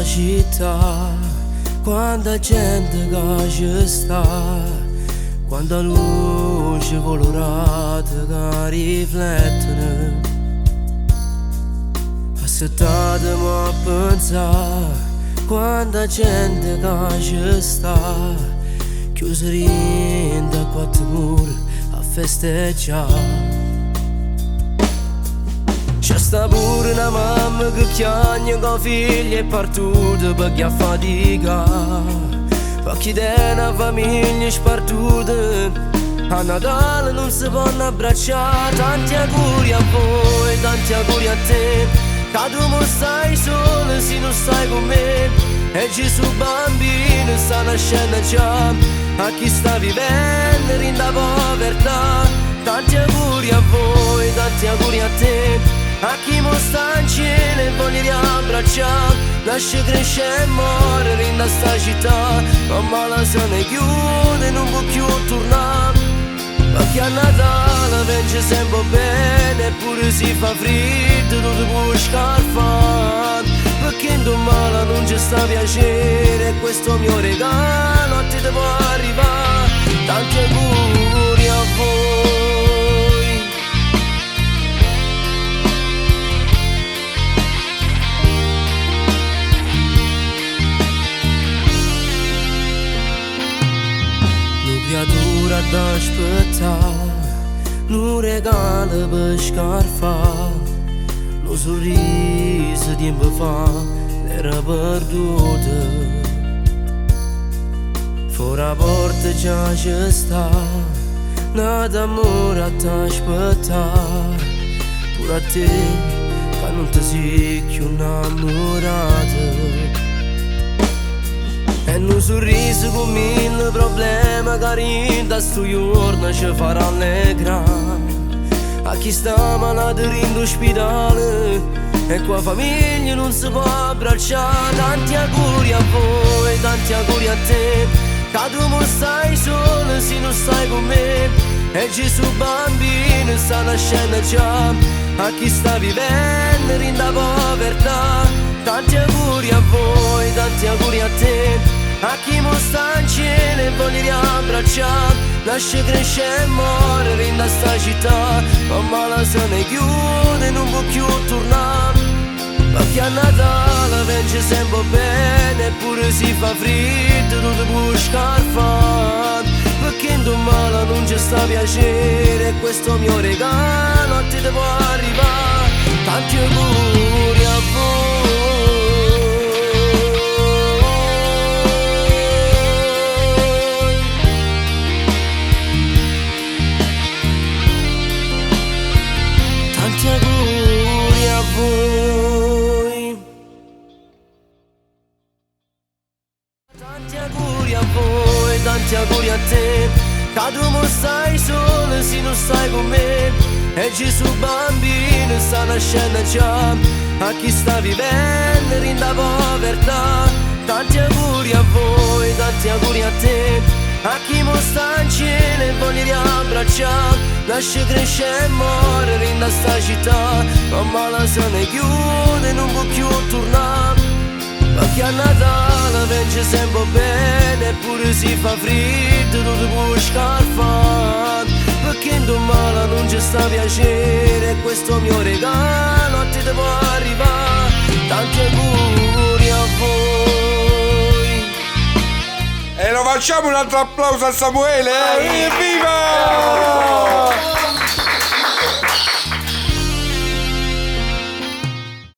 città, quanta gente che ci sta, quanta luce colorata che riflettono. Aspettatemi a pensare, quanta gente che ci sta, chiusa da quattro mura a festeggiare. C'è sta pure una mamma che piagne con figli e partute perché ha fatica, perché è una famiglia spartuta, a Natale non si possono abbracciare. Tanti auguri a voi, tanti auguri a te, che tu non stai solo se non stai con me. E Gesù bambino sta nascendo già, a chi sta vivendo in da povertà. Tanti auguri a voi, tanti auguri a te, a chi mo sta in cielo e voglia riabbracciare. Lascia crescere e morire in sta città, ma la se ne chiude e non può più tornare. Perché a Natale vence sempre bene, eppure si fa freddo, tu ti puoi scarfare. Perché in domani non c'è sta piacere, e questo mio regalo a te può arrivare. Tanti auguri a voi. Creatura da aspettare, non regala per scarfare, lo sorriso di tempo fa era perduto. Fuori la porta già ci sta, nada amore a t'aspettare, pure a te che non ti sei più innamorato. E un sorriso con mille problemi che da sto giorno ci farà allegrare. A chi sta malato in ospedale e qua famiglia non si può abbracciare. Tanti auguri a voi, tanti auguri a te, che tu non stai solo se non stai con me. E Gesù bambino sta nascendo già, a chi sta vivendo in da povertà. Tanti auguri a voi, tanti auguri a te, a chi mo sta in cielo e voglia riabbracciare. Lascia crescere e morire in sta città, ma la se ne chiude e non può più tornare. Perché a Natale vence sempre bene, eppure si fa freddo, tu ti puoi scarfare. Perché in domani non c'è sta piacere, e questo mio regalo a te può arrivare. Tanti auguri a voi. Tanti auguri a voi. Tanti auguri a voi, tanti auguri a te, che tu non stai solo se non stai con me. E Gesù bambino sta nascendo già, a chi sta vivendo in da povertà. Tanti auguri a voi, tanti auguri a te, a chi mo sta in cielo e voglia riabbracciare. Lascia crescere e morire in sta città, ma la se ne chiude e non può più tornare. Perché a Natale vence sempre bene, eppure si fa freddo, tu ti puoi scarfare. Perché in domani non c'è sta piacere, e questo mio regalo a te può arrivare. Tanti auguri a voi. E lo facciamo un altro applauso a Samuele, Evviva!